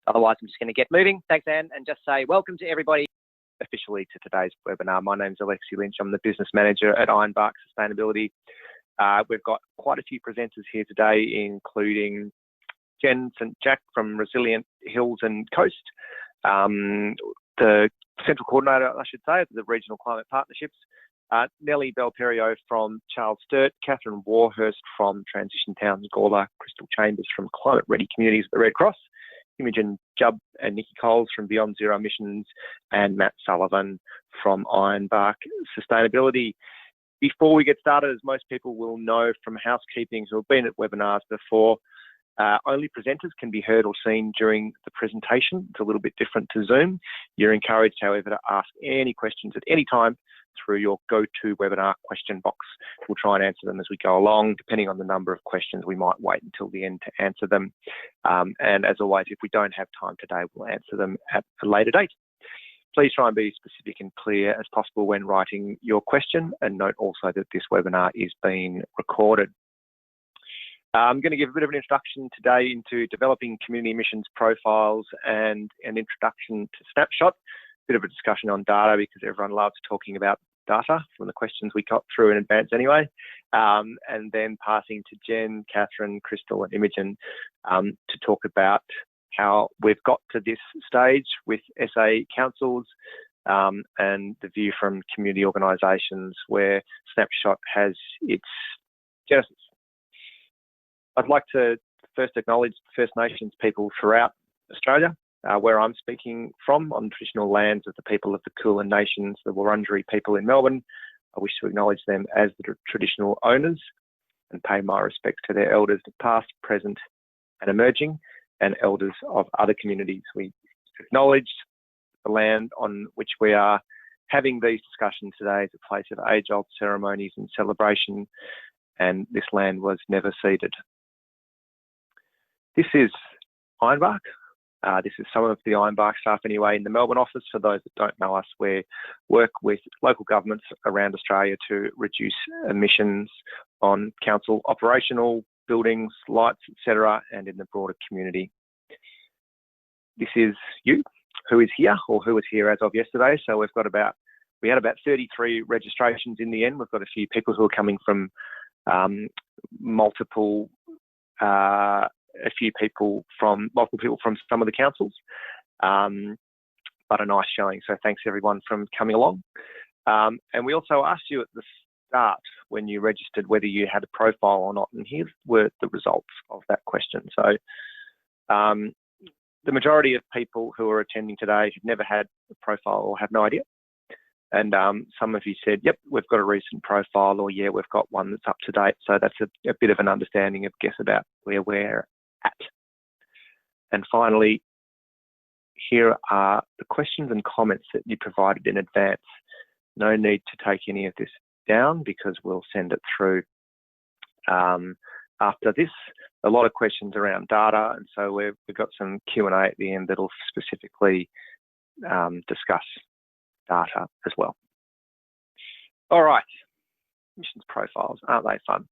Otherwise, I'm just going to get moving. Thanks, Anne, and just say welcome to everybody officially to today's webinar. My name's Alexi Lynch. I'm the Business Manager at Ironbark Sustainability. We've got quite a few presenters here today, including Jen St. Jack from Resilient Hills and Coast, the Central Coordinator, I should say, of the Regional Climate Partnerships, Nellie Belperio from Charles Sturt, Catherine Warhurst from Transition Towns Gawler, Crystal Chambers from Climate Ready Communities at the Red Cross, Imogen Jubb and Nikki Coles from Beyond Zero Emissions, and Matt Sullivan from Ironbark Sustainability. Before we get started, as most people will know from housekeeping who have been at webinars before, only presenters can be heard or seen during the presentation. It's a little bit different to Zoom. You're encouraged, however, to ask any questions at any time through your GoToWebinar question box. We'll try and answer them as we go along. Depending on the number of questions, we might wait until the end to answer them. And as always, if we don't have time today, we'll answer them at a later date. Please try and be specific and clear as possible when writing your question, and note also that this webinar is being recorded. I'm going to give a bit of an introduction today into developing community emissions profiles and an introduction to Snapshot. Bit of a discussion on data because everyone loves talking about data from the questions we got through in advance anyway. And then passing to Jen, Catherine, Crystal and Imogen to talk about how we've got to this stage with SA councils and the view from community organisations where Snapshot has its genesis. I'd like to first acknowledge First Nations people throughout Australia, where I'm speaking from, on traditional lands of the people of the Kulin Nations, the Wurundjeri people in Melbourne. I wish to acknowledge them as the traditional owners and pay my respects to their elders, past, present and emerging, and elders of other communities. We acknowledge the land on which we are having these discussions today as a place of age-old ceremonies and celebration, and this land was never ceded. This is Ironbark. This is some of the Ironbark staff anyway in the Melbourne office. For those that don't know us, we work with local governments around Australia to reduce emissions on council operational buildings, lights, etc., and in the broader community. This is you, who is here or who was here as of yesterday. So we had about 33 registrations in the end. We've got a few people who are coming from multiple people from some of the councils, but a nice showing. So thanks everyone from coming along. And we also asked you at the start when you registered whether you had a profile or not, and here were the results of that question. So the majority of people who are attending today have never had a profile or have no idea. And some of you said, yep, we've got a recent profile, or yeah, we've got one that's up to date. So that's a bit of an understanding of guess about where we're at. And finally, here are the questions and comments that you provided in advance. No need to take any of this down because we'll send it through after this. A lot of questions around data, and so we've got some Q&A at the end that'll specifically discuss data as well. All right, emissions profiles, aren't they fun?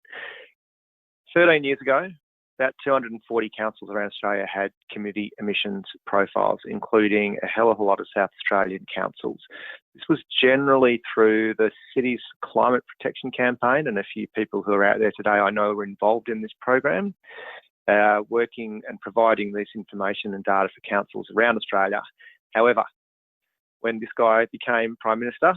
13 years ago, about 240 councils around Australia had community emissions profiles, including a hell of a lot of South Australian councils. This was generally through the city's climate protection campaign, and a few people who are out there today I know were involved in this program, working and providing this information and data for councils around Australia. However, when this guy became Prime Minister,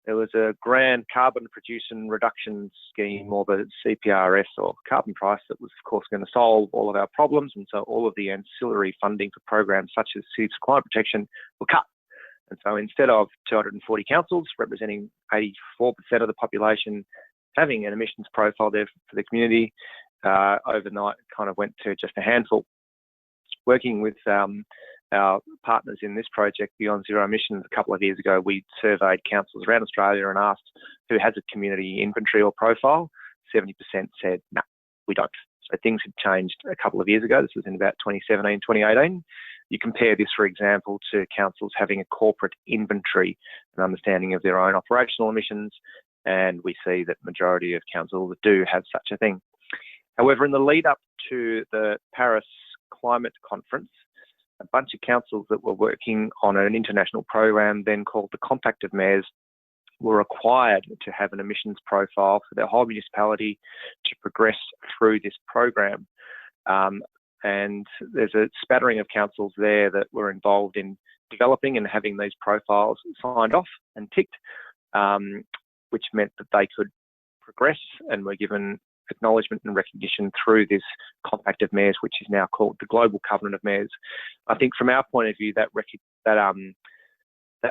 there was a grand carbon production reduction scheme, or the CPRS, or carbon price, that was of course going to solve all of our problems, and so all of the ancillary funding for programs such as cities climate protection were cut. And so instead of 240 councils representing 84% of the population having an emissions profile there for the community, overnight it kind of went to just a handful. Working with our partners in this project, Beyond Zero Emissions, a couple of years ago, we surveyed councils around Australia and asked who has a community inventory or profile. 70% said, no, we don't. So things had changed a couple of years ago. This was in about 2017, 2018. You compare this, for example, to councils having a corporate inventory and understanding of their own operational emissions, and we see that the majority of councils do have such a thing. However, in the lead up to the Paris Climate Conference, bunch of councils that were working on an international program then called the Compact of Mayors were required to have an emissions profile for their whole municipality to progress through this program. And there's a spattering of councils there that were involved in developing and having these profiles signed off and ticked, which meant that they could progress and were given acknowledgement and recognition through this Compact of Mayors, which is now called the Global Covenant of Mayors. I think from our point of view, that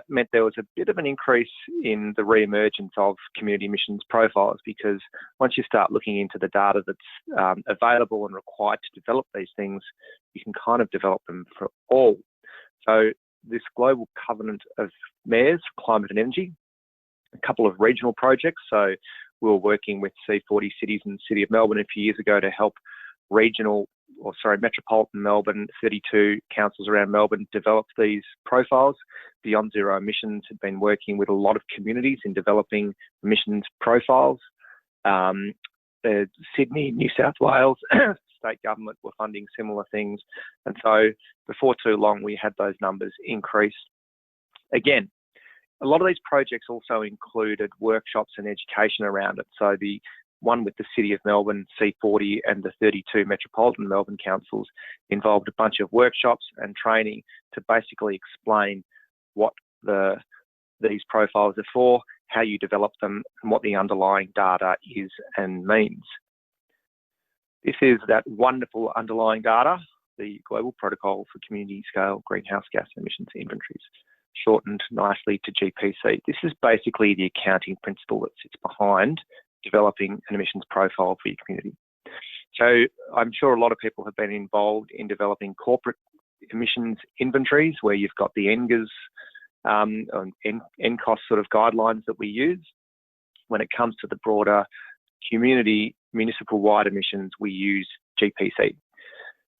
meant there was a bit of an increase in the re-emergence of community emissions profiles, because once you start looking into the data that's available and required to develop these things, you can kind of develop them for all. So this Global Covenant of Mayors, Climate and Energy, a couple of regional projects. So we were working with C40 cities and the City of Melbourne a few years ago to help metropolitan Melbourne, 32 councils around Melbourne develop these profiles. Beyond Zero Emissions had been working with a lot of communities in developing emissions profiles. Sydney, New South Wales, state government were funding similar things. And so before too long, we had those numbers increase. Again, a lot of these projects also included workshops and education around it. So the one with the City of Melbourne, C40, and the 32 metropolitan Melbourne councils involved a bunch of workshops and training to basically explain what these profiles are for, how you develop them, and what the underlying data is and means. This is that wonderful underlying data, the Global Protocol for Community Scale Greenhouse Gas Emissions Inventories, shortened nicely to GPC. This is basically the accounting principle that sits behind developing an emissions profile for your community. So I'm sure a lot of people have been involved in developing corporate emissions inventories where you've got the NGAs, NCOS sort of guidelines that we use. When it comes to the broader community municipal-wide emissions, we use GPC.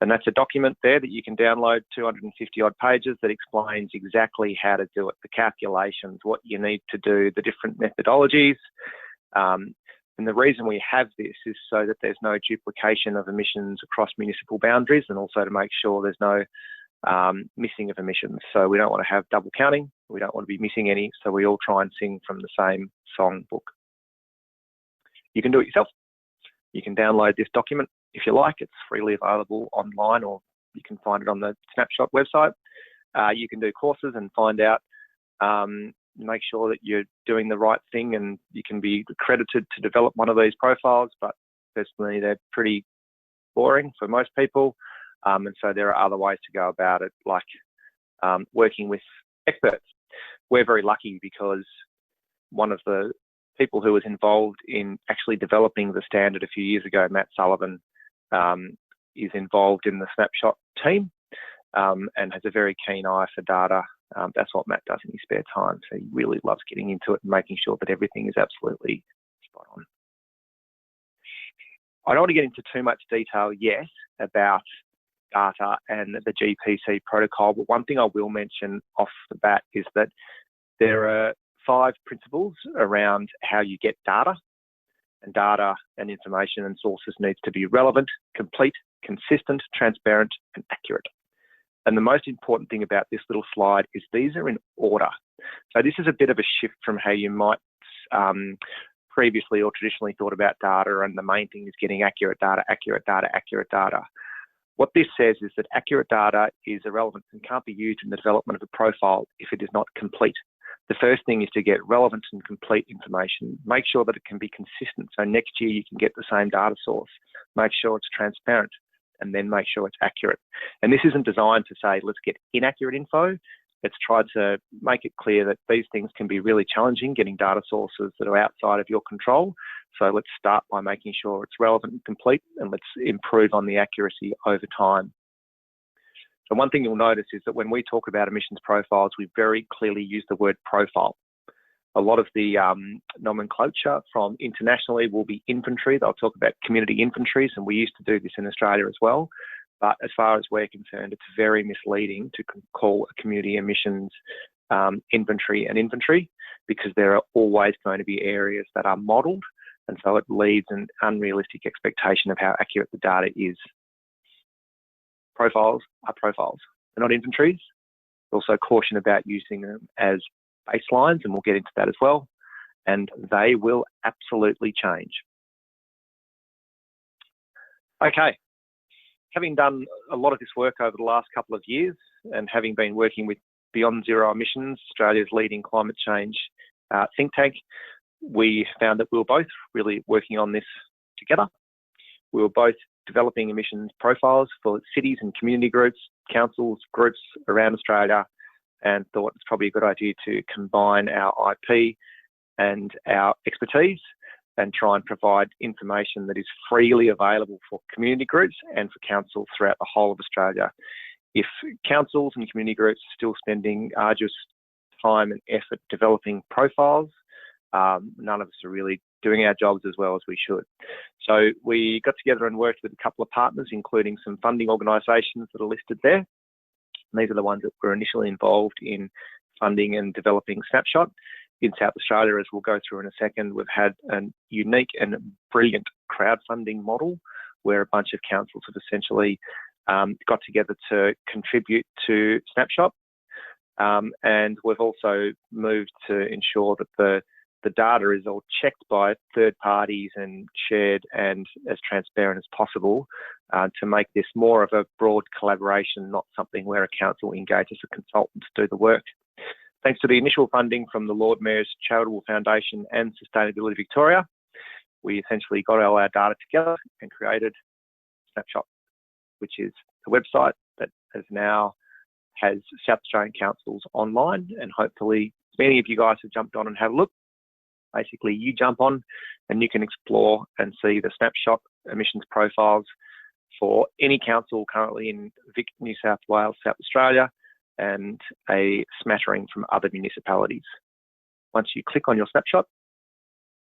And that's a document there that you can download, 250 odd pages, that explains exactly how to do it, the calculations, what you need to do, the different methodologies. And the reason we have this is so that there's no duplication of emissions across municipal boundaries, and also to make sure there's no missing of emissions. So we don't want to have double counting. We don't want to be missing any. So we all try and sing from the same song book. You can do it yourself. You can download this document if you like. It's freely available online, or you can find it on the Snapshot website. You can do courses and find out, make sure that you're doing the right thing, and you can be accredited to develop one of these profiles, but personally they're pretty boring for most people. And so there are other ways to go about it, like working with experts. We're very lucky because one of the people who was involved in actually developing the standard a few years ago, Matt Sullivan, is involved in the Snapshot team and has a very keen eye for data. That's what Matt does in his spare time. So he really loves getting into it and making sure that everything is absolutely spot on. I don't want to get into too much detail yet about data and the GPC protocol, but one thing I will mention off the bat is that there are 5 principles around how you get data, and data and information and sources needs to be relevant, complete, consistent, transparent, and accurate. And the most important thing about this little slide is these are in order. So this is a bit of a shift from how you might previously or traditionally thought about data, and the main thing is getting accurate data, accurate data, accurate data. What this says is that accurate data is irrelevant and can't be used in the development of a profile if it is not complete. The first thing is to get relevant and complete information. Make sure that it can be consistent. So next year you can get the same data source. Make sure it's transparent, and then make sure it's accurate. And this isn't designed to say, let's get inaccurate info. It's tried to make it clear that these things can be really challenging, getting data sources that are outside of your control. So let's start by making sure it's relevant and complete, and let's improve on the accuracy over time. So one thing you'll notice is that when we talk about emissions profiles, we very clearly use the word profile. A lot of the nomenclature from internationally will be inventory. They'll talk about community inventories, and we used to do this in Australia as well. But as far as we're concerned, it's very misleading to call a community emissions inventory an inventory, because there are always going to be areas that are modelled, and so it leaves an unrealistic expectation of how accurate the data is. Profiles are profiles. They're not inventories. Also caution about using them as baselines, and we'll get into that as well. And they will absolutely change. Okay, having done a lot of this work over the last couple of years and having been working with Beyond Zero Emissions, Australia's leading climate change think tank, we found that we were both really working on this together. We were both developing emissions profiles for cities and community groups, councils, groups around Australia, and thought it's probably a good idea to combine our IP and our expertise and try and provide information that is freely available for community groups and for councils throughout the whole of Australia. If councils and community groups are still spending arduous time and effort developing profiles, none of us are really doing our jobs as well as we should. So we got together and worked with a couple of partners, including some funding organisations that are listed there. And these are the ones that were initially involved in funding and developing Snapshot. In South Australia, as we'll go through in a second, we've had a unique and brilliant crowdfunding model where a bunch of councils have essentially got together to contribute to Snapshot. And we've also moved to ensure that the data is all checked by third parties and shared and as transparent as possible to make this more of a broad collaboration, not something where a council engages a consultant to do the work. Thanks to the initial funding from the Lord Mayor's Charitable Foundation and Sustainability Victoria, we essentially got all our data together and created Snapshot, which is a website that has South Australian councils online, and hopefully many of you guys have jumped on and had a look. Basically, you jump on and you can explore and see the Snapshot emissions profiles for any council currently in Vic, New South Wales, South Australia, and a smattering from other municipalities. Once you click on your snapshot,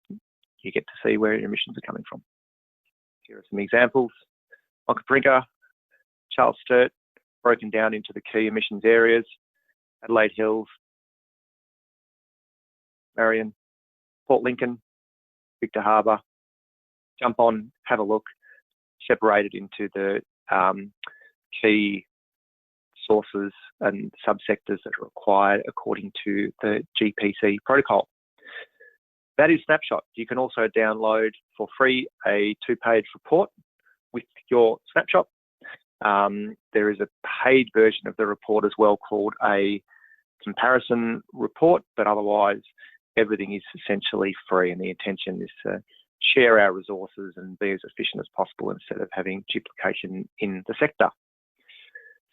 you get to see where your emissions are coming from. Here are some examples. Onkaparinga, Charles Sturt, broken down into the key emissions areas, Adelaide Hills, Marion, Port Lincoln, Victor Harbour. Jump on, have a look, separated into the key sources and subsectors that are required according to the GPC protocol. That is Snapshot. You can also download for free a 2-page report with your Snapshot. There is a paid version of the report as well called a comparison report, but otherwise everything is essentially free, and the intention is to share our resources and be as efficient as possible instead of having duplication in the sector.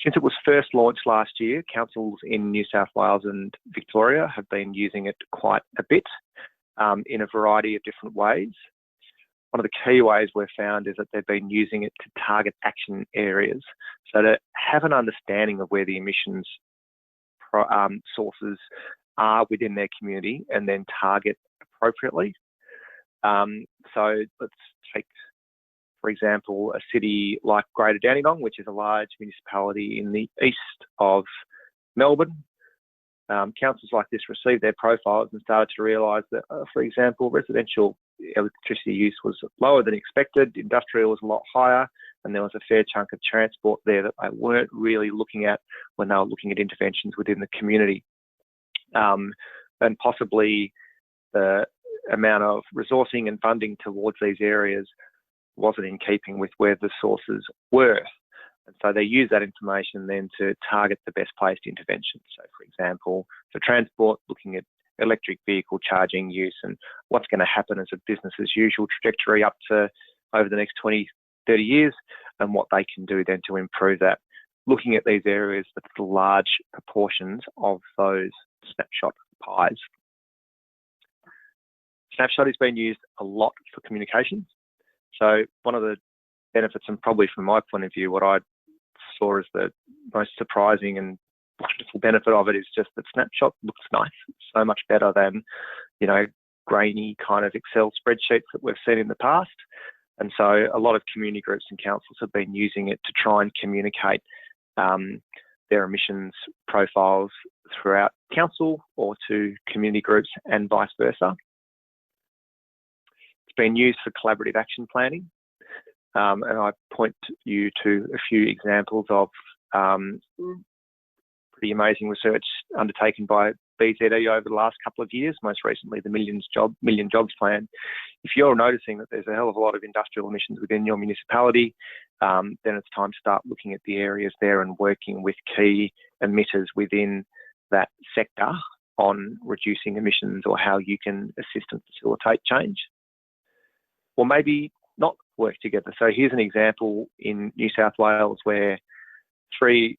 Since it was first launched last year, councils in New South Wales and Victoria have been using it quite a bit in a variety of different ways. One of the key ways we've found is that they've been using it to target action areas, so to have an understanding of where the emissions sources are within their community and then target appropriately. So let's take, for example, a city like Greater Dandenong, which is a large municipality in the east of Melbourne. Councils like this received their profiles and started to realise that, for example, residential electricity use was lower than expected, industrial was a lot higher, and there was a fair chunk of transport there that they weren't really looking at when they were looking at interventions within the community. And possibly the amount of resourcing and funding towards these areas wasn't in keeping with where the sources were. And so they use that information then to target the best placed interventions. So for example, for transport, looking at electric vehicle charging use and what's going to happen as a business as usual trajectory up to over the next 20, 30 years, and what they can do then to improve that. Looking at these areas with the large proportions of those Snapshot pies. Snapshot has been used a lot for communications. So one of the benefits, and probably from my point of view, what I saw as the most surprising and wonderful benefit of it is just that Snapshot looks nice. It's so much better than, grainy kind of Excel spreadsheets that we've seen in the past. And so a lot of community groups and councils have been using it to try and communicate their emissions profiles throughout council or to community groups and vice versa. It's been used for collaborative action planning. And I point you to a few examples of pretty amazing research undertaken by BZE over the last couple of years, most recently the Million Jobs Plan. If you're noticing that there's a hell of a lot of industrial emissions within your municipality, then it's time to start looking at the areas there and working with key emitters within that sector on reducing emissions or how you can assist and facilitate change. Or maybe not work together. So here's an example in New South Wales where 3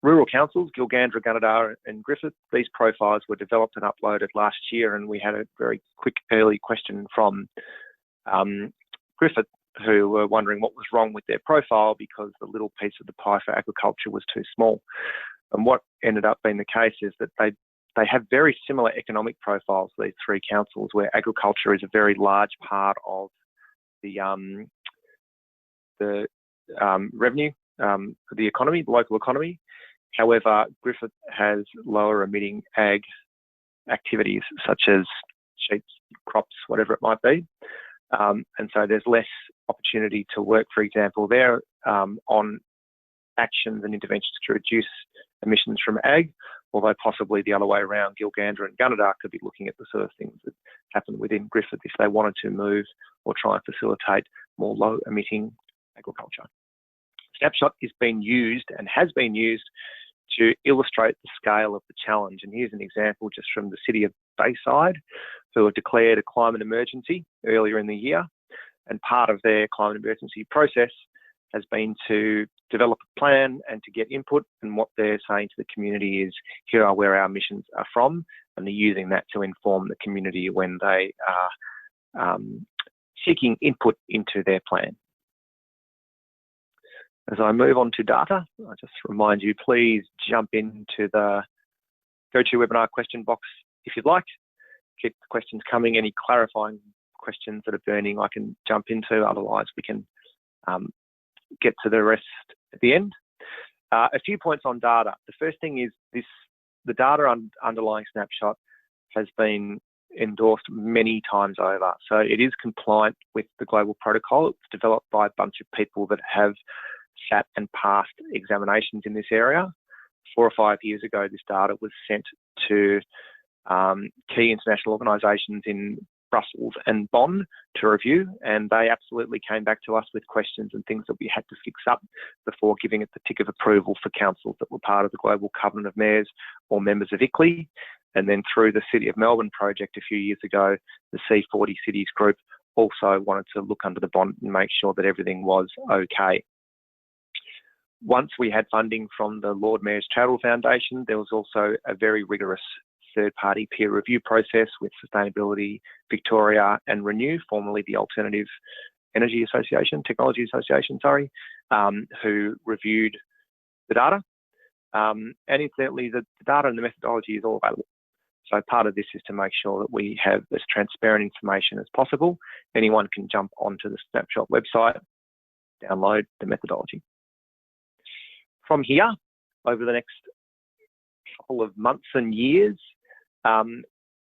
rural councils, Gilgandra, Gunnedah and Griffith, these profiles were developed and uploaded last year, and we had a very quick early question from Griffith, who were wondering what was wrong with their profile because the little piece of the pie for agriculture was too small. And what ended up being the case is that they have very similar economic profiles, these 3 councils, where agriculture is a very large part of the revenue, the economy, the local economy. However, Griffith has lower emitting ag activities such as sheep, crops, whatever it might be. And so there's less opportunity to work, for example, there on actions and interventions to reduce emissions from ag, although possibly the other way around, Gilgandra and Gunnedah could be looking at the sort of things that happen within Griffith if they wanted to move or try and facilitate more low-emitting agriculture. Snapshot is being used and has been used to illustrate the scale of the challenge. And here's an example just from the city of Bayside, who have declared a climate emergency earlier in the year. And part of their climate emergency process has been to develop a plan and to get input. And what they're saying to the community is, here are where our emissions are from. And they're using that to inform the community when they are seeking input into their plan. As I move on to data, I just remind you, please jump into the GoToWebinar question box if you'd like. Keep the questions coming. Any clarifying questions that are burning, I can jump into. Otherwise, we can get to the rest at the end. A few points on data. The first thing is the data underlying Snapshot has been endorsed many times over. So it is compliant with the global protocol. It's developed by a bunch of people that have sat and passed examinations in this area. 4 or 5 years ago, this data was sent to key international organisations in Brussels and Bonn to review, and they absolutely came back to us with questions and things that we had to fix up before giving it the tick of approval for councils that were part of the Global Covenant of Mayors or members of ICLEI. And then through the City of Melbourne project a few years ago, the C40 Cities Group also wanted to look under the bonnet and make sure that everything was okay. Once we had funding from the Lord Mayor's Charitable Foundation, there was also a very rigorous third-party peer review process with Sustainability Victoria and Renew, formerly the Alternative Energy Association, Technology Association, who reviewed the data. And incidentally, the data and the methodology is all available. So part of this is to make sure that we have as transparent information as possible. Anyone can jump onto the Snapshot website, download the methodology. From here, over the next couple of months and years,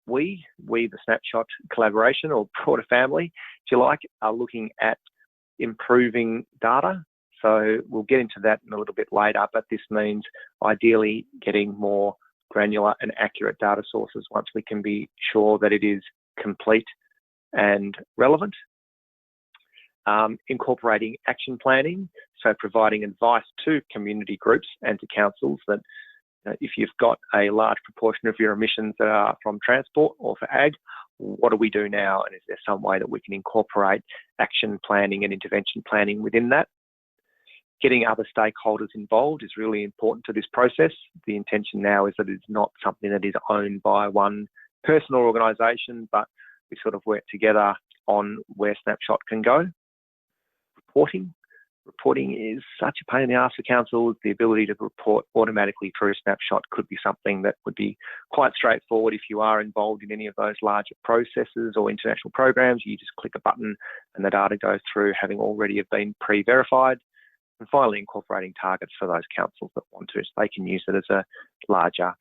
we, the Snapshot Collaboration or broader family, if you like, are looking at improving data. So we'll get into that in a little bit later, but this means ideally getting more granular and accurate data sources once we can be sure that it is complete and relevant. Incorporating action planning, so providing advice to community groups and to councils that if you've got a large proportion of your emissions that are from transport or for ag, what do we do now? And is there some way that we can incorporate action planning and intervention planning within that? Getting other stakeholders involved is really important to this process. The intention now is that it's not something that is owned by one person or organisation, but we sort of work together on where Snapshot can go. Reporting is such a pain in the arse for councils. The ability to report automatically through Snapshot could be something that would be quite straightforward if you are involved in any of those larger processes or international programs. You just click a button and the data goes through having already have been pre-verified. And finally, incorporating targets for those councils that want to, so they can use it as a larger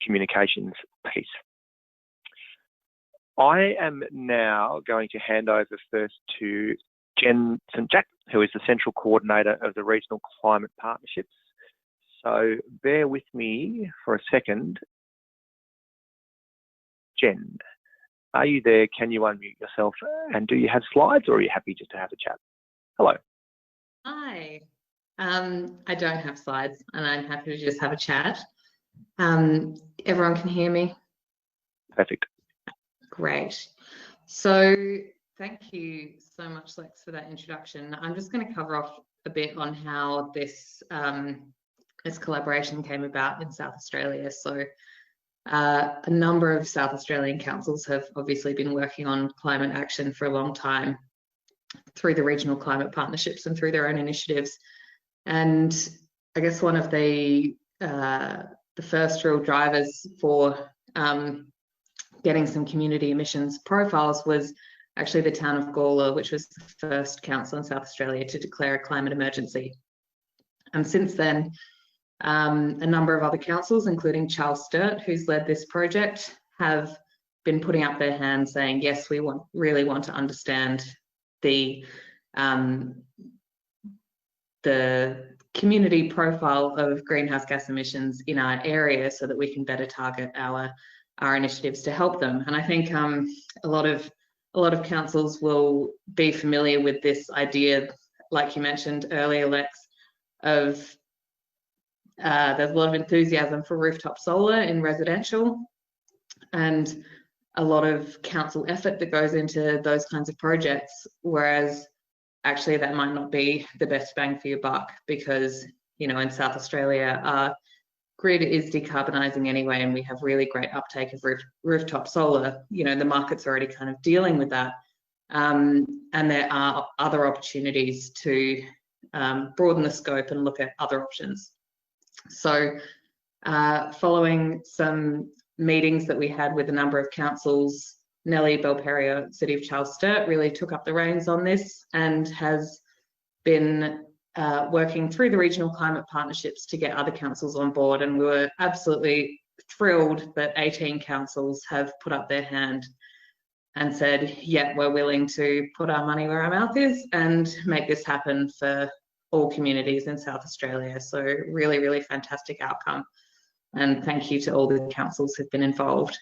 communications piece. I am now going to hand over first to Jen St Jack, who is the Central Coordinator of the Regional Climate Partnerships. So bear with me for a second. Jen, are you there? Can you unmute yourself? And do you have slides, or are you happy just to have a chat? Hello. Hi. I don't have slides, and I'm happy to just have a chat. Everyone can hear me? Perfect. Great. So thank you so much, Lex, for that introduction. I'm just going to cover off a bit on how this collaboration came about in South Australia. So a number of South Australian councils have obviously been working on climate action for a long time through the regional climate partnerships and through their own initiatives. And I guess one of the first real drivers for getting some community emissions profiles was actually the town of Gawler, which was the first council in South Australia to declare a climate emergency. And since then, a number of other councils, including Charles Sturt, who's led this project, have been putting up their hands saying, yes, we really want to understand the community profile of greenhouse gas emissions in our area so that we can better target our initiatives to help them. And I think a lot of councils will be familiar with this idea, like you mentioned earlier, Lex, of there's a lot of enthusiasm for rooftop solar in residential, and a lot of council effort that goes into those kinds of projects, whereas actually that might not be the best bang for your buck, because, you know, in South Australia, our grid is decarbonising anyway, and we have really great uptake of rooftop solar. You know, the market's already kind of dealing with that. And there are other opportunities to broaden the scope and look at other options. So following some meetings that we had with a number of councils, Nellie Belperio, City of Charles Sturt, really took up the reins on this and has been working through the regional climate partnerships to get other councils on board. And we were absolutely thrilled that 18 councils have put up their hand and said, yeah, we're willing to put our money where our mouth is and make this happen for all communities in South Australia. So really, really fantastic outcome. And thank you to all the councils who've been involved.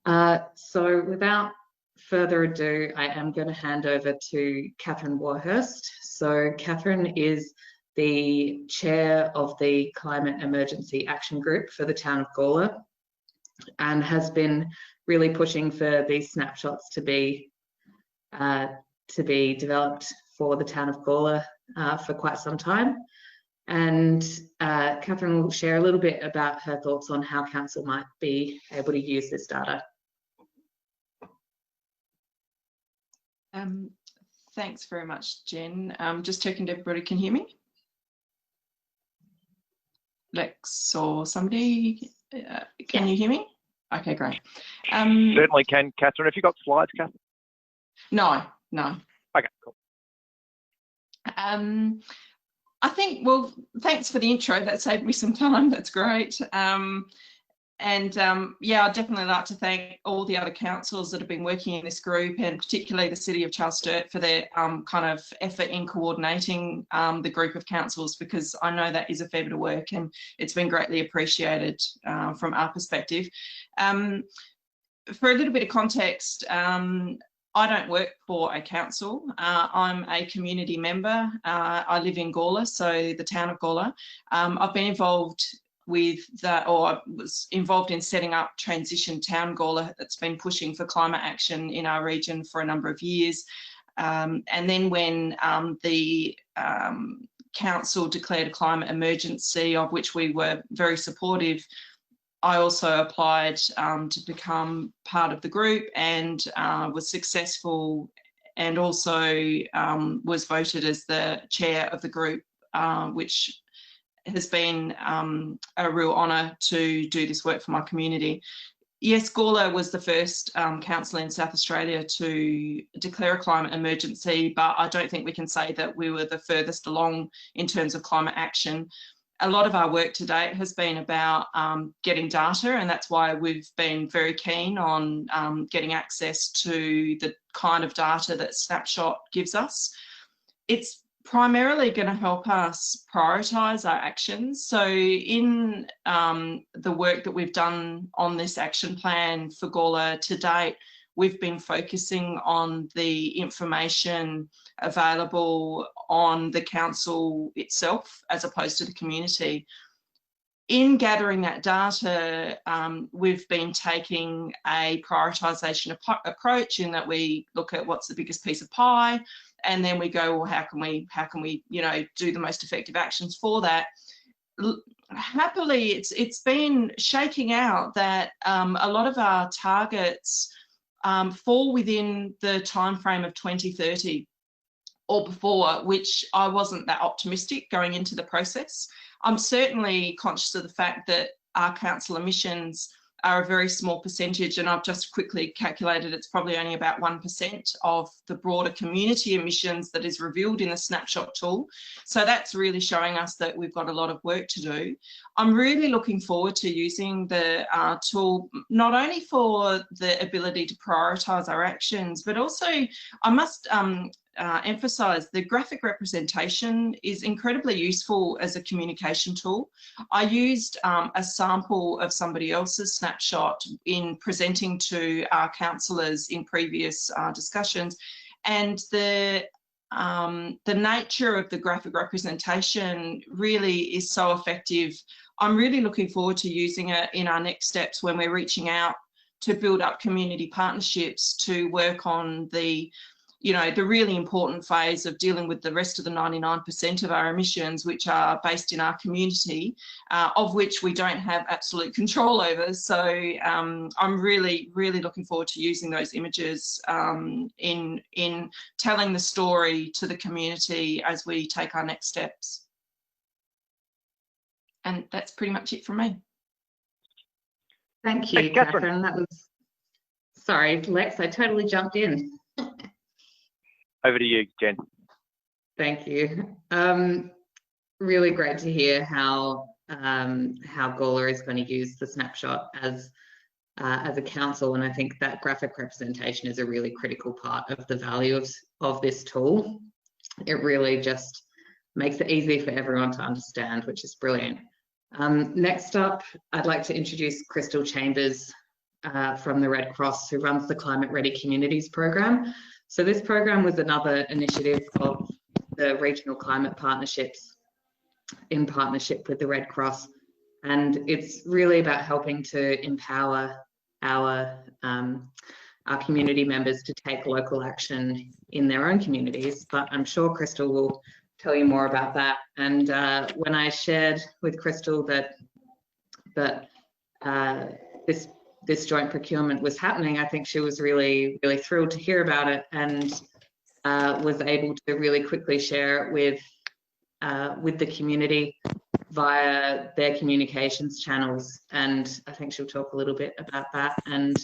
So without further ado, I am going to hand over to Catherine Warhurst. So Catherine is the chair of the Climate Emergency Action Group for the town of Gawler, and has been really pushing for these snapshots to be developed for the town of Gawler for quite some time. And Catherine will share a little bit about her thoughts on how council might be able to use this data. Thanks very much, Jen. Just checking everybody can hear me. Lex or somebody, can you hear me? Okay, great. Certainly can, Catherine. Have you got slides, Catherine? No. Okay, cool. I think, well, thanks for the intro. That saved me some time. That's great. Yeah, I'd definitely like to thank all the other councils that have been working in this group, and particularly the City of Charles Sturt for their kind of effort in coordinating the group of councils, because I know that is a fair bit of work and it's been greatly appreciated from our perspective. For a little bit of context, I don't work for a council. I'm a community member. I live in Gawler, so the town of Gawler. I've been involved with I was involved in setting up Transition Town Gawler, that's been pushing for climate action in our region for a number of years. And then when the council declared a climate emergency, of which we were very supportive, I also applied to become part of the group, and was successful, and also was voted as the chair of the group, which has been a real honour to do this work for my community. Yes, Gawler was the first council in South Australia to declare a climate emergency, but I don't think we can say that we were the furthest along in terms of climate action. A lot of our work to date has been about getting data, and that's why we've been very keen on getting access to the kind of data that Snapshot gives us. It's primarily going to help us prioritise our actions. So in the work that we've done on this action plan for Gawler to date, we've been focusing on the information available on the council itself as opposed to the community. In gathering that data, we've been taking a prioritisation approach in that we look at what's the biggest piece of pie, and then we go, well, how can we do the most effective actions for that? Happily, it's been shaking out that a lot of our targets fall within the time frame of 2030 or before, which I wasn't that optimistic going into the process. I'm certainly conscious of the fact that our council emissions are a very small percentage, and I've just quickly calculated it's probably only about 1% of the broader community emissions that is revealed in the Snapshot tool. So that's really showing us that we've got a lot of work to do. I'm really looking forward to using the tool, not only for the ability to prioritise our actions, but also I must emphasise the graphic representation is incredibly useful as a communication tool. I used a sample of somebody else's snapshot in presenting to our councillors in previous discussions, and the nature of the graphic representation really is so effective. I'm really looking forward to using it in our next steps when we're reaching out to build up community partnerships to work on the really important phase of dealing with the rest of the 99% of our emissions, which are based in our community, of which we don't have absolute control over. So I'm really, really looking forward to using those images in telling the story to the community as we take our next steps. And that's pretty much it from me. Thank you, Catherine. That was, sorry, Lex, I totally jumped in. Over to you, Jen. Thank you. Really great to hear how Gawler is going to use the snapshot as a council, and I think that graphic representation is a really critical part of the value of this tool. It really just makes it easy for everyone to understand, which is brilliant. Next up, I'd like to introduce Crystal Chambers from the Red Cross, who runs the Climate Ready Communities program. So this program was another initiative of the regional climate partnerships in partnership with the Red Cross, and it's really about helping to empower our community members to take local action in their own communities. But I'm sure Crystal will tell you more about that. And when I shared with Crystal that this joint procurement was happening, I think she was really, really thrilled to hear about it, and was able to really quickly share it with the community via their communications channels. And I think she'll talk a little bit about that and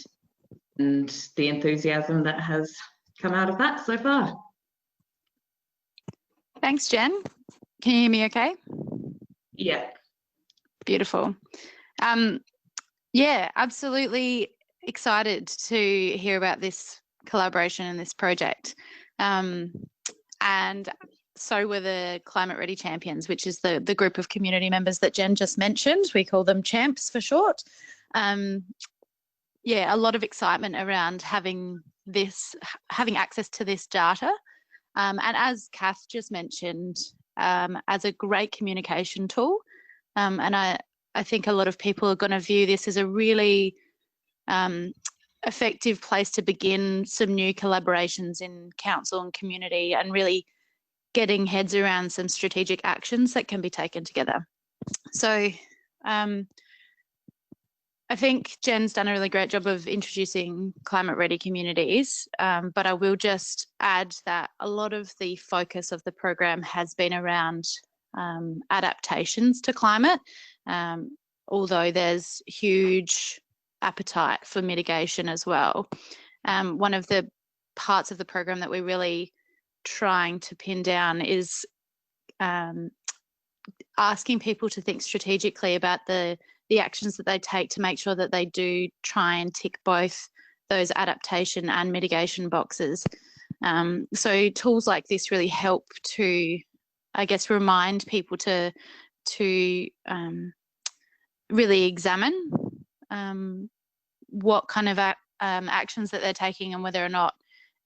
the enthusiasm that has come out of that so far. Thanks, Jen. Can you hear me okay? Yeah. Beautiful. Yeah, absolutely excited to hear about this collaboration and this project. And so were the Climate Ready Champions, which is the group of community members that Jen just mentioned. We call them CHAMPs for short. Yeah, a lot of excitement around having access to this data. And as Kath just mentioned, as a great communication tool. And I think a lot of people are going to view this as a really effective place to begin some new collaborations in council and community, and really getting heads around some strategic actions that can be taken together. So I think Jen's done a really great job of introducing climate ready communities, but I will just add that a lot of the focus of the program has been around adaptations to climate, although there's huge appetite for mitigation as well. One of the parts of the program that we're really trying to pin down is asking people to think strategically about the actions that they take to make sure that they do try and tick both those adaptation and mitigation boxes. So tools like this really help to I guess, remind people to really examine what kind of actions that they're taking and whether or not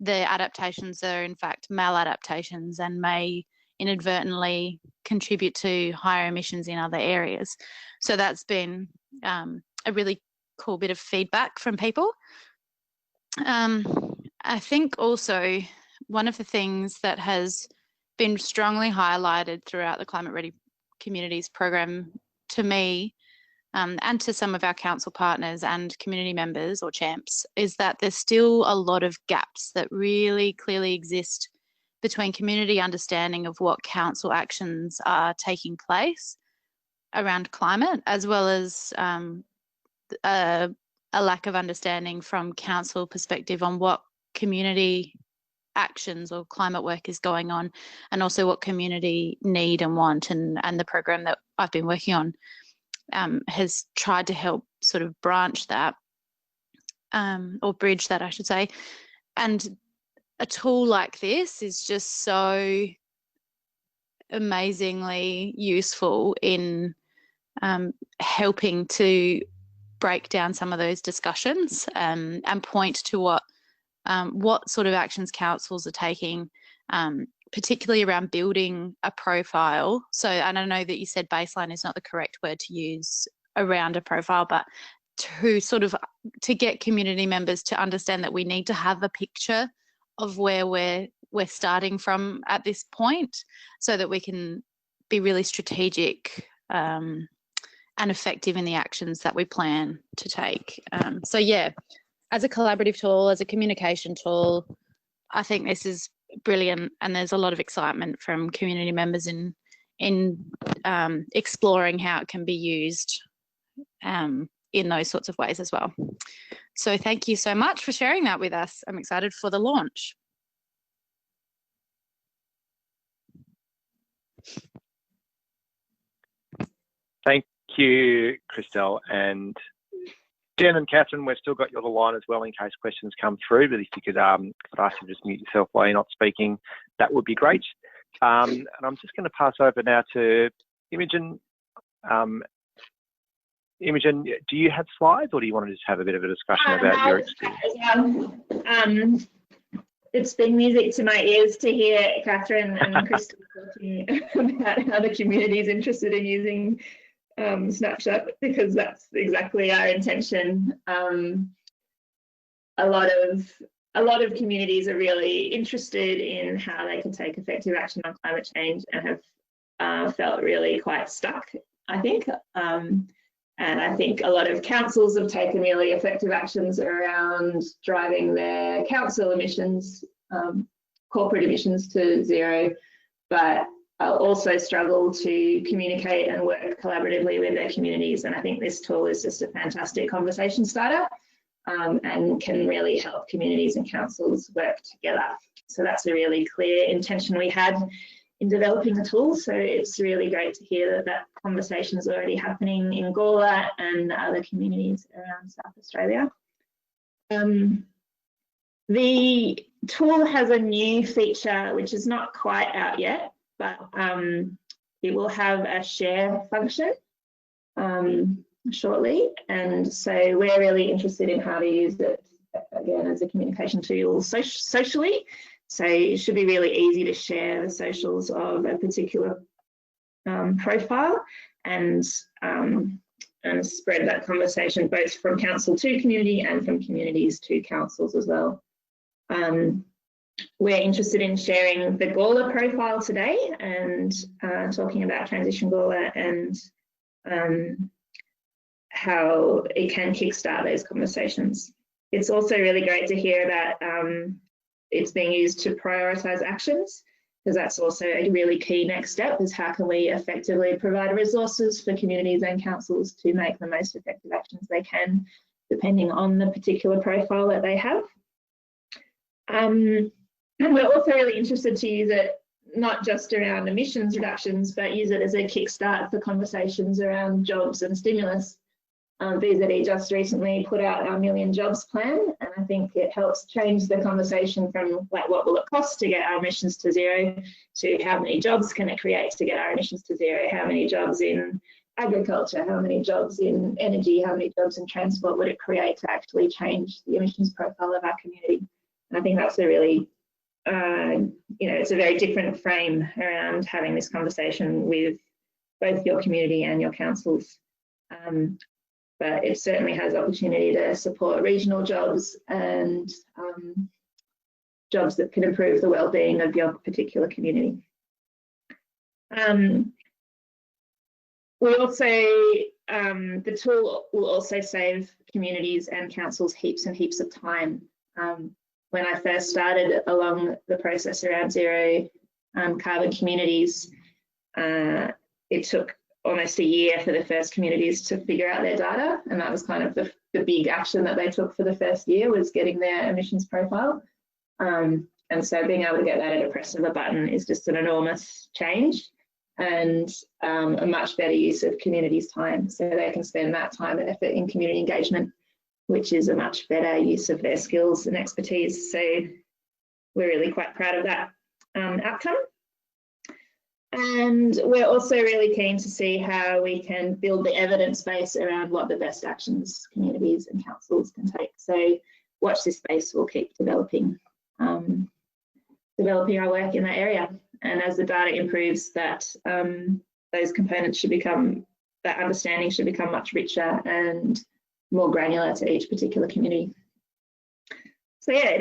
the adaptations are in fact maladaptations and may inadvertently contribute to higher emissions in other areas. So that's been a really cool bit of feedback from people. I think also one of the things that has been strongly highlighted throughout the Climate Ready Communities program to me and to some of our council partners and community members or champs is that there's still a lot of gaps that really clearly exist between community understanding of what council actions are taking place around climate, as well as a lack of understanding from council perspective on what community actions or climate work is going on, and also what community need and want. And the program that I've been working on has tried to help sort of branch that or bridge that, I should say. And a tool like this is just so amazingly useful in helping to break down some of those discussions and point to what sort of actions councils are taking, particularly around building a profile. So, and I know that you said baseline is not the correct word to use around a profile, but to get community members to understand that we need to have a picture of where we're starting from at this point, so that we can be really strategic and effective in the actions that we plan to take. So yeah, as a collaborative tool, as a communication tool, I think this is brilliant, and there's a lot of excitement from community members in exploring how it can be used in those sorts of ways as well. So thank you so much for sharing that with us. I'm excited for the launch. Thank you, Christelle. And Jen and Catherine, we've still got you on the line as well in case questions come through, but if you could ask you to just mute yourself while you're not speaking, that would be great. And I'm just going to pass over now to Imogen. Imogen, do you have slides, or do you want to just have a bit of a discussion about your experience? It's been music to my ears to hear Catherine and Crystal talking about how the community is interested in using Snapshot, because that's exactly our intention. A lot of communities are really interested in how they can take effective action on climate change and have felt really quite stuck, I think. And I think a lot of councils have taken really effective actions around driving their council emissions, corporate emissions to zero, but also struggle to communicate and work collaboratively with their communities. And I think this tool is just a fantastic conversation starter and can really help communities and councils work together. So that's a really clear intention we had in developing the tool. So it's really great to hear that conversation is already happening in Gawler and other communities around South Australia. The tool has a new feature which is not quite out yet, but it will have a share function shortly. And so we're really interested in how to use it, again, as a communication tool socially. So it should be really easy to share the socials of a particular profile and spread that conversation both from council to community and from communities to councils as well. We're interested in sharing the Gawler profile today and talking about Transition Gawler and how it can kickstart those conversations. It's also really great to hear that it's being used to prioritise actions, because that's also a really key next step, is how can we effectively provide resources for communities and councils to make the most effective actions they can, depending on the particular profile that they have. And we're also really interested to use it not just around emissions reductions, but use it as a kickstart for conversations around jobs and stimulus. VZE just recently put out our Million Jobs plan, and I think it helps change the conversation from like what will it cost to get our emissions to zero to how many jobs can it create to get our emissions to zero, how many jobs in agriculture, how many jobs in energy, how many jobs in transport would it create to actually change the emissions profile of our community. And I think that's a really, it's a very different frame around having this conversation with both your community and your councils. But it certainly has opportunity to support regional jobs and jobs that can improve the well-being of your particular community. We also, the tool will also save communities and councils heaps and heaps of time. When I first started along the process around zero carbon communities, it took almost a year for the first communities to figure out their data, and that was kind of the big action that they took for the first year, was getting their emissions profile. And so being able to get that at a press of a button is just an enormous change, and a much better use of communities' time, so they can spend that time and effort in community engagement, which is a much better use of their skills and expertise. So we're really quite proud of that outcome. And we're also really keen to see how we can build the evidence base around what the best actions communities and councils can take. So watch this space, we'll keep developing our work in that area. And as the data improves, that those components should become, that understanding should become much richer and more granular to each particular community. So yeah,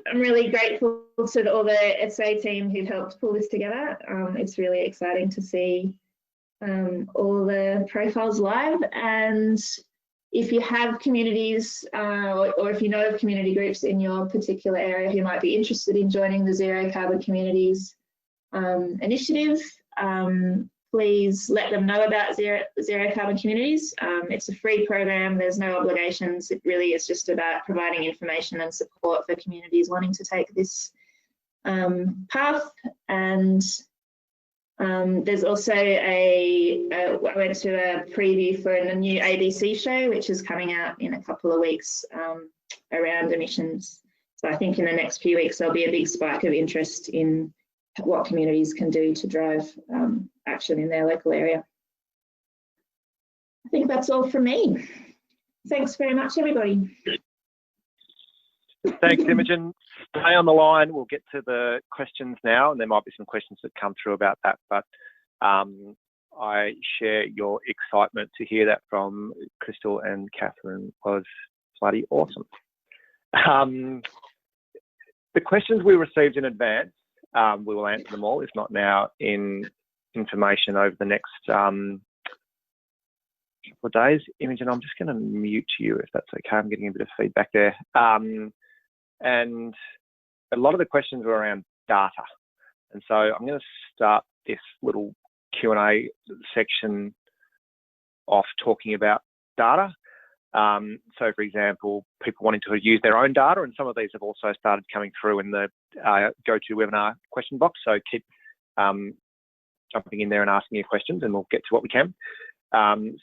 I'm really grateful to all the SA team who've helped pull this together. It's really exciting to see all the profiles live. And if you have communities or if you know of community groups in your particular area who might be interested in joining the Zero Carbon Communities initiative, please let them know about Zero Carbon Communities. It's a free program, there's no obligations. It really is just about providing information and support for communities wanting to take this path. And there's also I went to a preview for a new ABC show, which is coming out in a couple of weeks around emissions. So I think in the next few weeks, there'll be a big spike of interest in what communities can do to drive action in their local area. I think that's all from me. Thanks very much, everybody. Thanks, Imogen. Stay on the line. We'll get to the questions now, and there might be some questions that come through about that, but I share your excitement to hear that from Crystal and Catherine was bloody awesome. The questions we received in advance, we will answer them all, if not now, in information over the next couple of days. Imogen, I'm just going to mute you if that's okay. I'm getting a bit of feedback there. And a lot of the questions were around data. And so I'm going to start this little Q&A section off talking about data. So, for example, people wanting to use their own data, and some of these have also started coming through in the GoToWebinar question box. So keep jumping in there and asking your questions, and we'll get to what we can.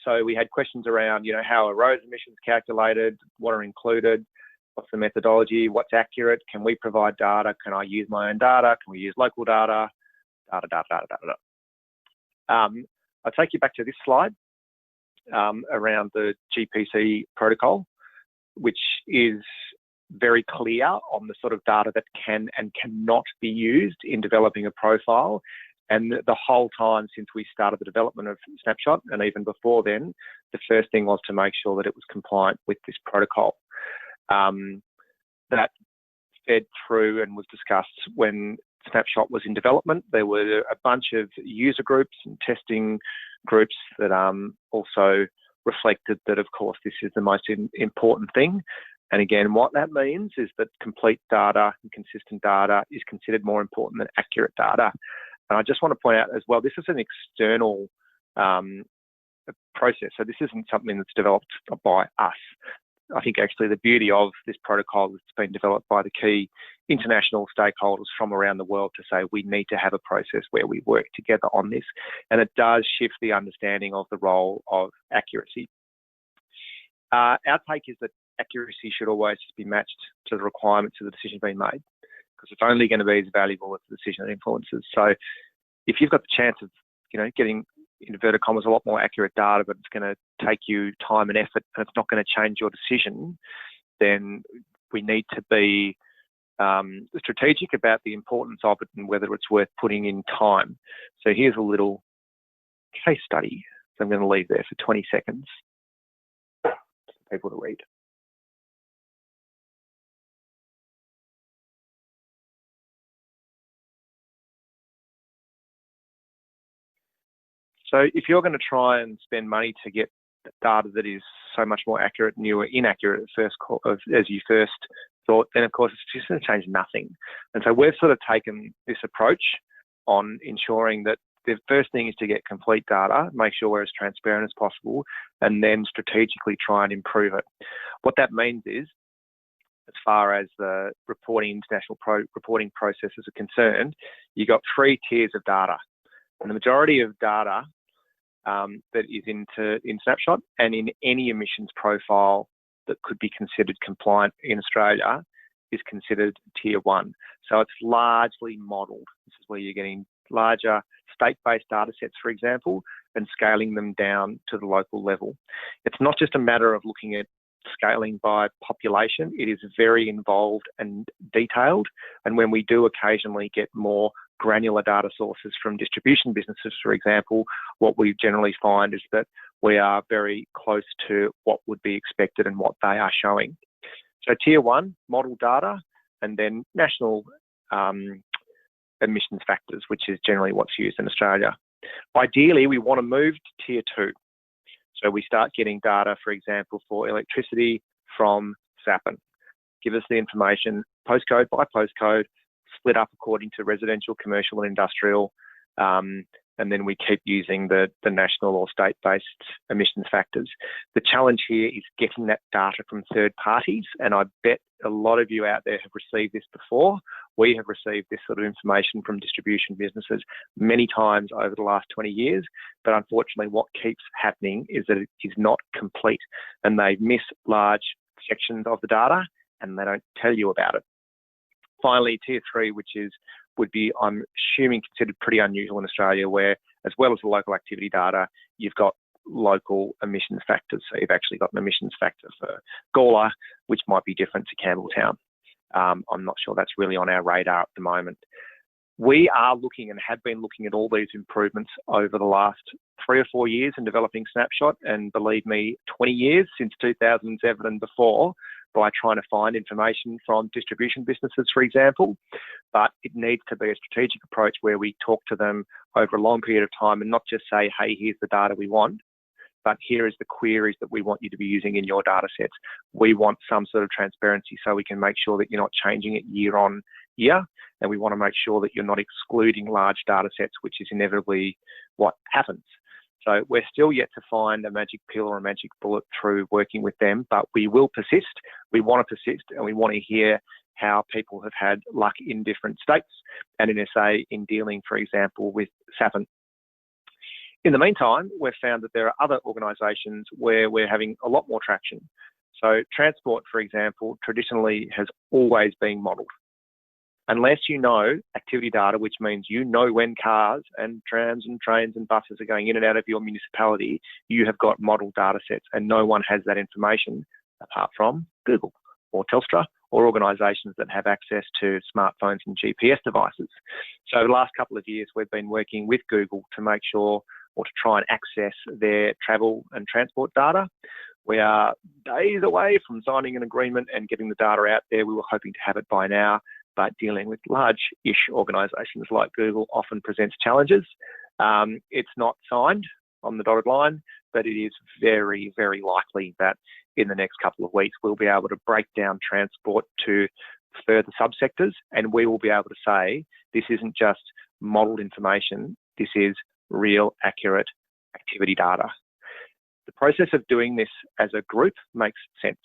So we had questions around, how are road emissions calculated, what are included, what's the methodology, what's accurate, can we provide data, can I use my own data, can we use local data, data. I'll take you back to this slide around the GPC protocol, which is very clear on the sort of data that can and cannot be used in developing a profile. And the whole time since we started the development of Snapshot, and even before then, the first thing was to make sure that it was compliant with this protocol. That fed through and was discussed when Snapshot was in development. There were a bunch of user groups and testing groups that also reflected that, of course, this is the most important thing. And again, what that means is that complete data and consistent data is considered more important than accurate data. And I just want to point out as well, this is an external process. So this isn't something that's developed by us. I think actually the beauty of this protocol is it's been developed by the key international stakeholders from around the world to say we need to have a process where we work together on this. And it does shift the understanding of the role of accuracy. Our take is that accuracy should always be matched to the requirements of the decision being made, because it's only going to be as valuable as the decision it influences. So if you've got the chance of, getting, in inverted commas, a lot more accurate data, but it's going to take you time and effort and it's not going to change your decision, then we need to be strategic about the importance of it and whether it's worth putting in time. So here's a little case study. So I'm going to leave there for 20 seconds for people to read. So if you're going to try and spend money to get data that is so much more accurate and you were inaccurate as you first thought, then of course it's just going to change nothing. And so we've sort of taken this approach on ensuring that the first thing is to get complete data, make sure we're as transparent as possible, and then strategically try and improve it. What that means is, as far as the international reporting processes are concerned, you've got 3 tiers of data. And the majority of data that is in Snapshot and in any emissions profile that could be considered compliant in Australia is considered tier 1. So it's largely modelled. This is where you're getting larger state-based data sets, for example, and scaling them down to the local level. It's not just a matter of looking at scaling by population. It is very involved and detailed. And when we do occasionally get more granular data sources from distribution businesses, for example, what we generally find is that we are very close to what would be expected and what they are showing. So tier 1, model data, and then national emissions factors, which is generally what's used in Australia. Ideally, we want to move to tier 2. So we start getting data, for example, for electricity from SAPN. Give us the information postcode by postcode, split up according to residential, commercial and industrial, and then we keep using the national or state-based emissions factors. The challenge here is getting that data from third parties, and I bet a lot of you out there have received this before. We have received this sort of information from distribution businesses many times over the last 20 years, but unfortunately what keeps happening is that it is not complete, and they miss large sections of the data and they don't tell you about it. Finally, tier 3, which would be, I'm assuming, considered pretty unusual in Australia, where as well as the local activity data, you've got local emissions factors. So you've actually got an emissions factor for Gawler, which might be different to Campbelltown. I'm not sure that's really on our radar at the moment. We are looking and have been looking at all these improvements over the last 3 or 4 years in developing Snapshot, and believe me, 20 years since 2007 and before, by trying to find information from distribution businesses, for example. But it needs to be a strategic approach where we talk to them over a long period of time and not just say, hey, here's the data we want, but here is the queries that we want you to be using in your data sets. We want some sort of transparency so we can make sure that you're not changing it year on year, and we want to make sure that you're not excluding large data sets, which is inevitably what happens. So we're still yet to find a magic pill or a magic bullet through working with them, but we will persist. We want to persist, and we want to hear how people have had luck in different states and in SA in dealing, for example, with SAPN. In the meantime, we've found that there are other organisations where we're having a lot more traction. So transport, for example, traditionally has always been modelled. Unless you know activity data, which means you know when cars and trams and trains and buses are going in and out of your municipality, you have got model data sets, and no one has that information apart from Google or Telstra or organisations that have access to smartphones and GPS devices. So over the last couple of years, we've been working with Google to make sure, or to try and access their travel and transport data. We are days away from signing an agreement and getting the data out there. We were hoping to have it by now, but dealing with large-ish organisations like Google often presents challenges. It's not signed on the dotted line, but it is very, very likely that in the next couple of weeks, we'll be able to break down transport to further subsectors, and we will be able to say, this isn't just modelled information, this is real, accurate activity data. The process of doing this as a group makes sense.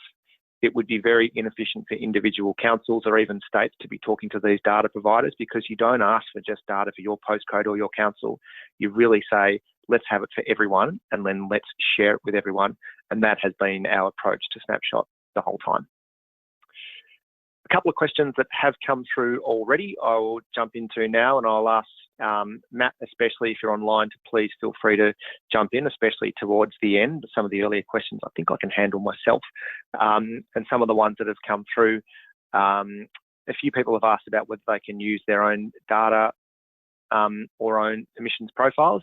it would be very inefficient for individual councils or even states to be talking to these data providers, because you don't ask for just data for your postcode or your council. You really say, let's have it for everyone, and then let's share it with everyone. And that has been our approach to Snapshot the whole time. A couple of questions that have come through already, I will jump into now, and I'll ask Matt, especially if you're online, to please feel free to jump in, especially towards the end. Some of the earlier questions I think I can handle myself. And some of the ones that have come through, a few people have asked about whether they can use their own data or own emissions profiles.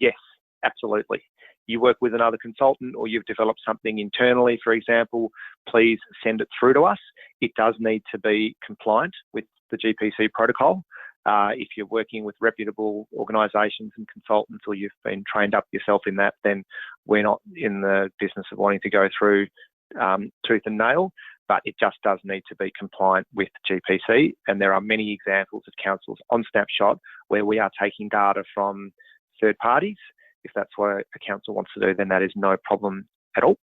Yes, absolutely. You work with another consultant or you've developed something internally, for example, please send it through to us. It does need to be compliant with the GPC protocol. If you're working with reputable organisations and consultants, or you've been trained up yourself in that, then we're not in the business of wanting to go through tooth and nail, but it just does need to be compliant with GPC. And there are many examples of councils on Snapshot where we are taking data from third parties. If that's what a council wants to do, then that is no problem at all.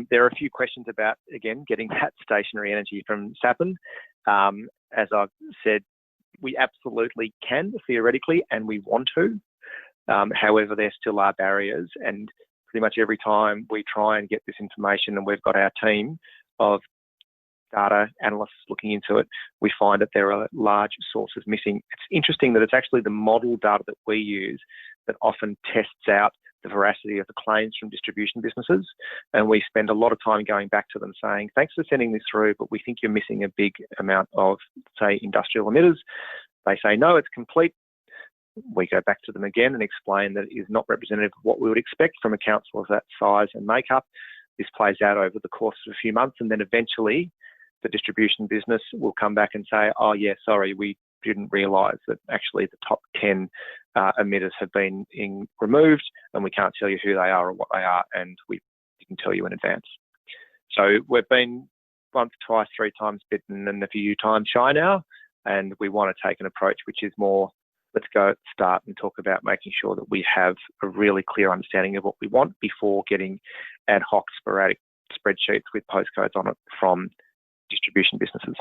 There are a few questions about, again, getting that stationary energy from Sapin. As I've said, we absolutely can, theoretically, and we want to. However, there still are barriers, and pretty much every time we try and get this information, and we've got our team of data analysts looking into it, we find that there are large sources missing. It's interesting that it's actually the model data that we use that often tests out the veracity of the claims from distribution businesses. And we spend a lot of time going back to them saying, thanks for sending this through, but we think you're missing a big amount of, say, industrial emitters. They say, no, it's complete. We go back to them again and explain that it is not representative of what we would expect from a council of that size and makeup. This plays out over the course of a few months, and then eventually the distribution business will come back and say, oh yeah, sorry, we didn't realise that actually the top 10 emitters have been removed, and we can't tell you who they are or what they are, and we didn't tell you in advance. So we've been once, twice, three times bitten and a few times shy now, and we want to take an approach which is more, let's go at the start and talk about making sure that we have a really clear understanding of what we want before getting ad hoc sporadic spreadsheets with postcodes on it from distribution businesses.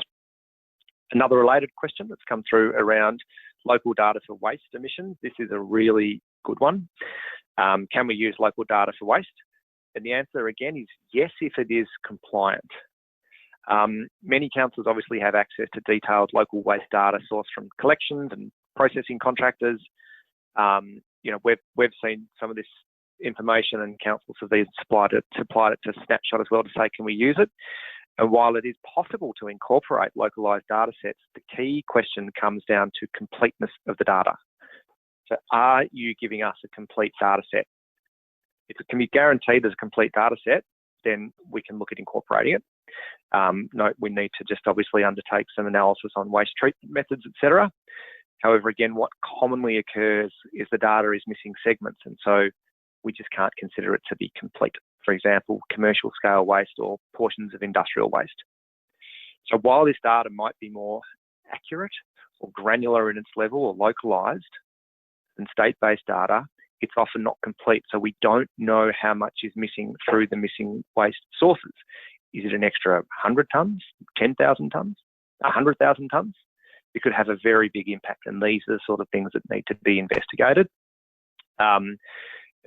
Another related question that's come through around local data for waste emissions. This is a really good one. Can we use local data for waste? And the answer again is yes, if it is compliant. Many councils obviously have access to detailed local waste data sourced from collections and processing contractors. You know, we've seen some of this information, and councils have even supplied it to Snapshot as well to say, can we use it? And while it is possible to incorporate localised data sets, the key question comes down to completeness of the data. So are you giving us a complete data set? If it can be guaranteed there's a complete data set, then we can look at incorporating it. No, we need to just obviously undertake some analysis on waste treatment methods, etc. However, again, what commonly occurs is the data is missing segments, and so we just can't consider it to be complete. For example, commercial scale waste or portions of industrial waste. So while this data might be more accurate or granular in its level or localised than state-based data, it's often not complete. So we don't know how much is missing through the missing waste sources. Is it an extra 100 tonnes, 10,000 tonnes, 100,000 tonnes? It could have a very big impact, and these are the sort of things that need to be investigated. And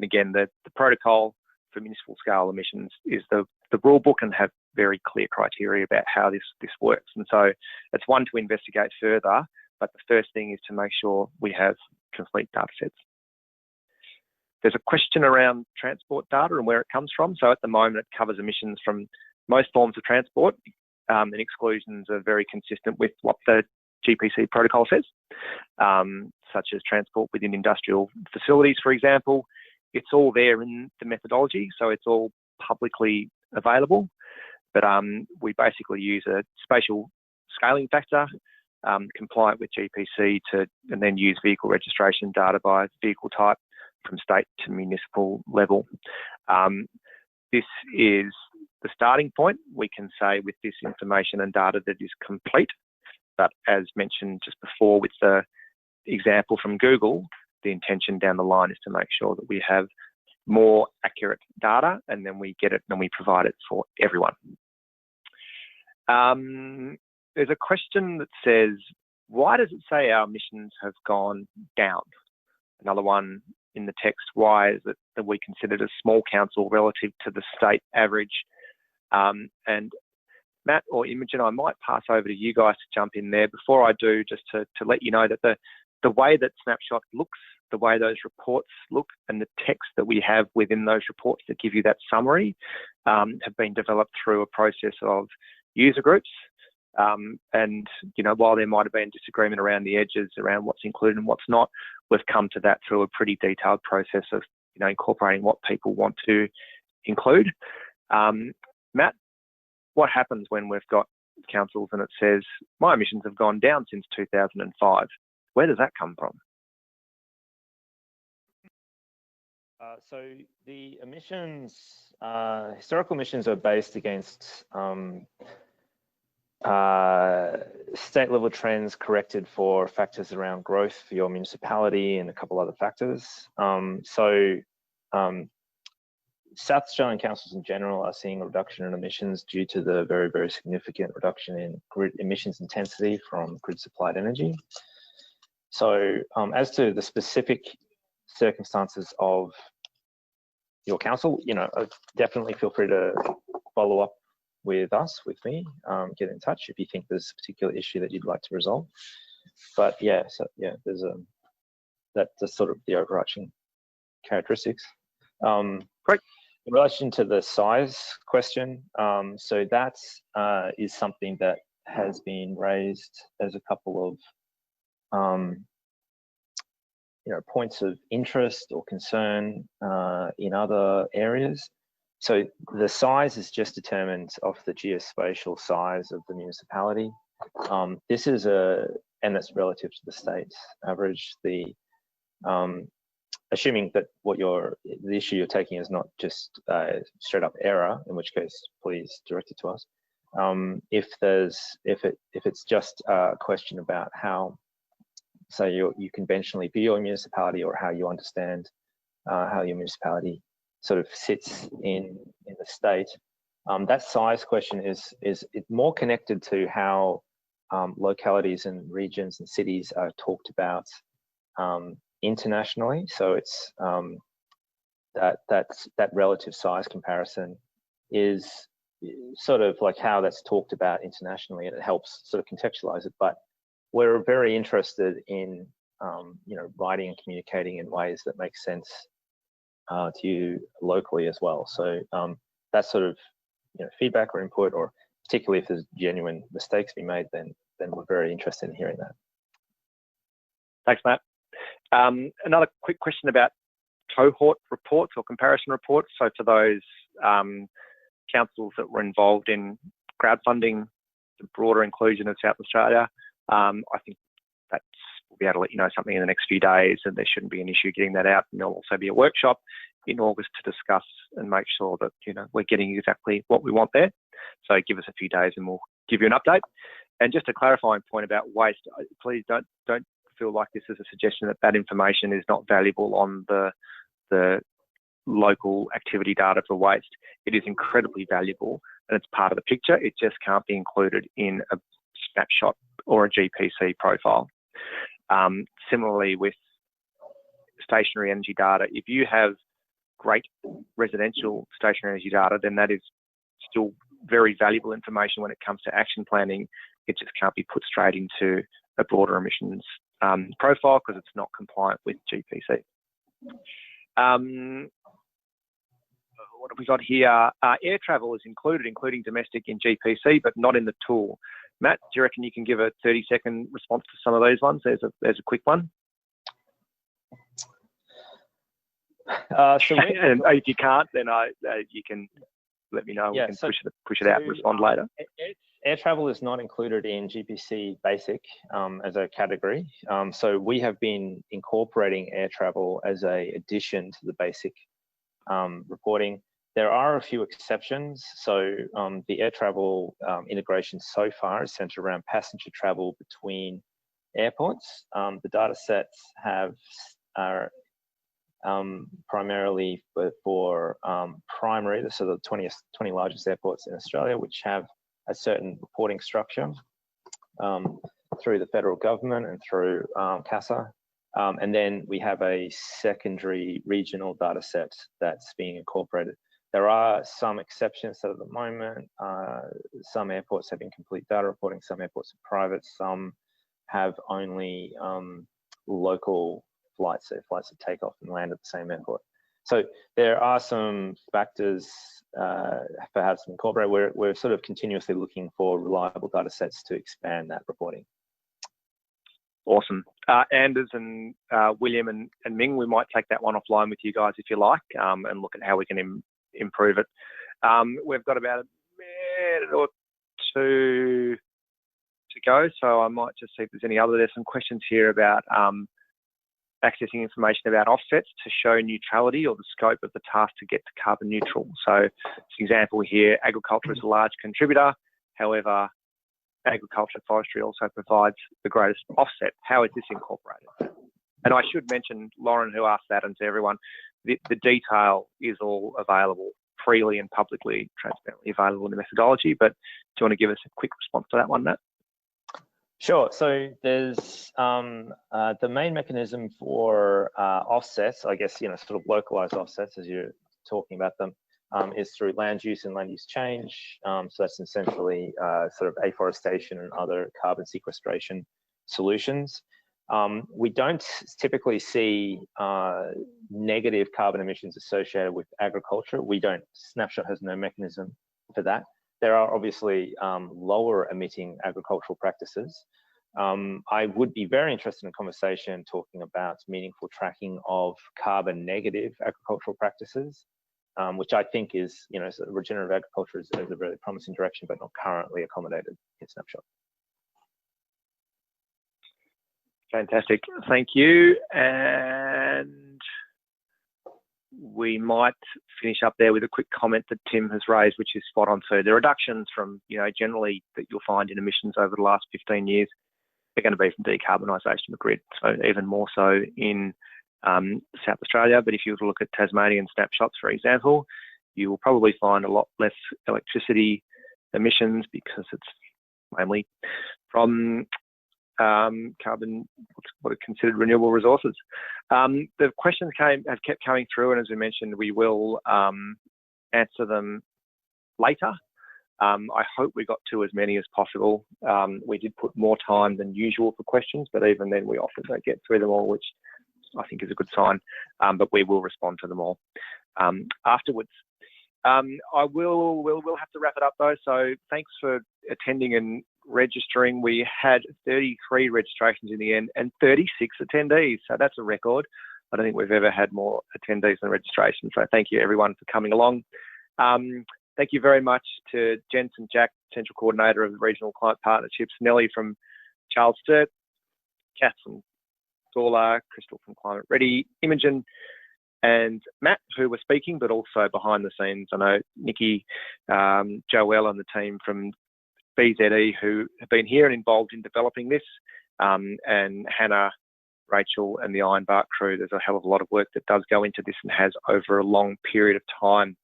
again, the protocol for municipal scale emissions is the rule book, and have very clear criteria about how this works. And so it's one to investigate further, but the first thing is to make sure we have complete data sets. There's a question around transport data and where it comes from. So at the moment, it covers emissions from most forms of transport, and exclusions are very consistent with what the GPC protocol says, such as transport within industrial facilities, for example. It's all there in the methodology, so it's all publicly available. But we basically use a spatial scaling factor compliant with GPC and then use vehicle registration data by vehicle type from state to municipal level. This is the starting point. We can say with this information and data that is complete, but as mentioned just before with the example from Google, the intention down the line is to make sure that we have more accurate data, and then we get it and we provide it for everyone. There's a question that says, why does it say our emissions have gone down? Another one in the text, why is it that we considered a small council relative to the state average? And Matt or Imogen, I might pass over to you guys to jump in there. Before I do, just to let you know that the way that Snapshot looks, the way those reports look, and the text that we have within those reports that give you that summary have been developed through a process of user groups. And, you know, while there might have been disagreement around the edges around what's included and what's not, we've come to that through a pretty detailed process of, you know, incorporating what people want to include. Matt, what happens when we've got councils and it says, my emissions have gone down since 2005? Where does that come from? So the emissions, historical emissions are based against state level trends corrected for factors around growth for your municipality and a couple other factors. South Australian councils in general are seeing a reduction in emissions due to the very, very significant reduction in grid emissions intensity from grid supplied energy. So as to the specific circumstances of your council, you know, definitely feel free to follow up with us, with me, get in touch if you think there's a particular issue that you'd like to resolve. But yeah, so yeah, there's that's sort of the overarching characteristics. Great. In relation to the size question, so that is something that has been raised as a couple of you know, points of interest or concern in other areas. So the size is just determined off the geospatial size of the municipality. This is and that's relative to the state's average. The assuming that the issue you're taking is not just straight up error, in which case please direct it to us. If it's just a question about how, say, you conventionally view your municipality, or how you understand how your municipality sort of sits in the state, that size question is more connected to how localities and regions and cities are talked about internationally. So it's that relative size comparison is sort of like how that's talked about internationally, and it helps sort of contextualize it. But we're very interested in you know, writing and communicating in ways that make sense to you locally as well. So that's sort of, you know, feedback or input, or particularly if there's genuine mistakes being made, then we're very interested in hearing that. Thanks, Matt. Another quick question about cohort reports or comparison reports. So for those councils that were involved in crowdfunding the broader inclusion of South Australia, I think we'll be able to let you know something in the next few days, and there shouldn't be an issue getting that out. And there'll also be a workshop in August to discuss and make sure that, you know, we're getting exactly what we want there. So give us a few days and we'll give you an update. And just a clarifying point about waste, please don't feel like this is a suggestion that information is not valuable on the local activity data for waste. It is incredibly valuable and it's part of the picture. It just can't be included in a snapshot or a GPC profile. Similarly with stationary energy data, if you have great residential stationary energy data, then that is still very valuable information when it comes to action planning. It just can't be put straight into a broader emissions profile because it's not compliant with GPC. What have we got here? Air travel is included, including domestic, in GPC, but not in the tool. Matt, do you reckon you can give a 30-second response to some of those ones? There's a quick one. And if you can't, then you can let me know. Yeah, we can push it out and respond later. Air travel is not included in GPC Basic as a category. So we have been incorporating air travel as an addition to the basic reporting. There are a few exceptions. So the air travel integration so far is centered around passenger travel between airports. The data sets are primarily for primary, so the 20 largest airports in Australia, which have a certain reporting structure through the federal government and through CASA. And then we have a secondary regional data set that's being incorporated. There are some exceptions at the moment. Some airports have incomplete data reporting, some airports are private, some have only local flights, so flights that take off and land at the same airport. So there are some factors perhaps incorporated. We're sort of continuously looking for reliable data sets to expand that reporting. Awesome. Anders and William and Ming, we might take that one offline with you guys if you like, and look at how we can improve it. We've got about a minute or two to go, so I might just see if there's any other. There's some questions here about accessing information about offsets to show neutrality or the scope of the task to get to carbon neutral. So, as an example here, agriculture is a large contributor. However, agriculture and forestry also provides the greatest offset. How is this incorporated? And I should mention, Lauren, who asked that, and to everyone, the detail is all available freely and publicly, transparently available in the methodology. But do you want to give us a quick response to that one, Matt? Sure. So there's the main mechanism for offsets, I guess, sort of localized offsets as you're talking about them, is through land use and land use change. So that's essentially sort of afforestation and other carbon sequestration solutions. We don't typically see negative carbon emissions associated with agriculture. Snapshot has no mechanism for that. There are obviously lower emitting agricultural practices. I would be very interested in a conversation talking about meaningful tracking of carbon negative agricultural practices, which I think is, so regenerative agriculture is a really promising direction, but not currently accommodated in Snapshot. Fantastic, thank you. And we might finish up there with a quick comment that Tim has raised, which is spot on. So the reductions from, generally that you'll find in emissions over the last 15 years, they're going to be from decarbonisation of the grid. So even more so in South Australia. But if you were to look at Tasmanian snapshots, for example, you will probably find a lot less electricity emissions because it's mainly from carbon, what are considered renewable resources. The questions have kept coming through, and as we mentioned, we will answer them later. I hope we got to as many as possible. We did put more time than usual for questions, but even then we often don't get through them all, which I think is a good sign, but we will respond to them all afterwards. We'll have to wrap it up though, so thanks for attending and registering. We had 33 registrations in the end and 36 attendees, so that's a record. I don't think we've ever had more attendees than registration, so thank you everyone for coming along. Thank you very much to Jensen Jack, Central Coordinator of the Regional Climate Partnerships, Nellie from Charles Sturt, Kath from Gawler, Crystal from Climate Ready, Imogen and Matt, who were speaking, but also behind the scenes. I know Nikki, Joelle and the team from BZE who have been here and involved in developing this, and Hannah, Rachel and the Ironbark crew. There's a hell of a lot of work that does go into this and has over a long period of time.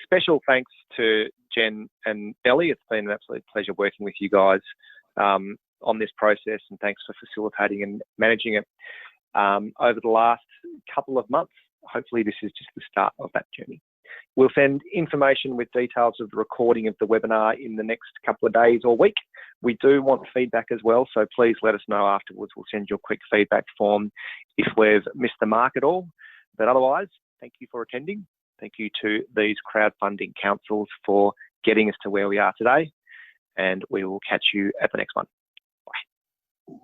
Special thanks to Jen and Ellie. It's been an absolute pleasure working with you guys on this process, and thanks for facilitating and managing it over the last couple of months. Hopefully this is just the start of that journey. We'll send information with details of the recording of the webinar in the next couple of days or week. We do want feedback as well, so please let us know afterwards. We'll send you a quick feedback form if we've missed the mark at all. But otherwise, thank you for attending. Thank you to these crowdfunding councils for getting us to where we are today, and we will catch you at the next one. Bye.